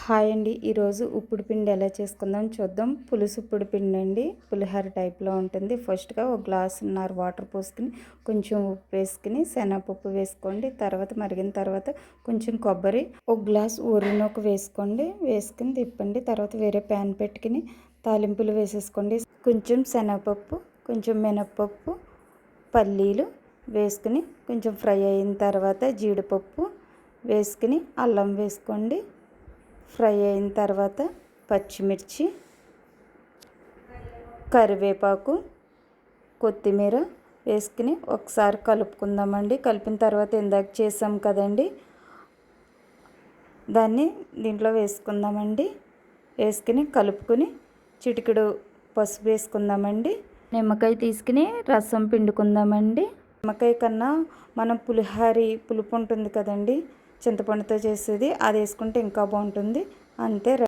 Hi అండి. ఈరోజు ఉప్పుడు పిండి ఎలా చేసుకుందాం చూద్దాం. పులుసు ఉప్పుడు పిండి అండి, పులిహోర టైప్లో ఉంటుంది. ఫస్ట్గా ఒక గ్లాసున్నర వాటర్ పోసుకుని కొంచెం ఉప్పు వేసుకుని శనగపప్పు వేసుకోండి. తర్వాత మరిగిన తర్వాత కొంచెం కొబ్బరి, ఒక గ్లాస్ ఊరినొక వేసుకోండి. వేసుకుని తిప్పండి. తర్వాత వేరే ప్యాన్ పెట్టుకుని తాలింపులు వేసేసుకోండి. కొంచెం శనగపప్పు, కొంచెం మినప్పప్పు, పల్లీలు వేసుకుని కొంచెం ఫ్రై అయిన తర్వాత జీడిపప్పు వేసుకుని అల్లం వేసుకోండి. ఫ్రై అయిన తర్వాత పచ్చిమిర్చి, కరివేపాకు, కొత్తిమీర వేసుకుని ఒకసారి కలుపుకుందామండి. కలిపిన తర్వాత ఇందాక చేసాం కదండి, దాన్ని దీంట్లో వేసుకుందామండి. వేసుకుని కలుపుకొని చిటికెడు పసుపు వేసుకుందామండి. నిమ్మకాయ తీసుకుని రసం పిండుకుందామండి. నిమ్మకాయ కన్నా మనం పులుపు ఉంటుంది కదండి, చింతపండుతో చేసేది, అది వేసుకుంటే ఇంకా బాగుంటుంది. అంతే.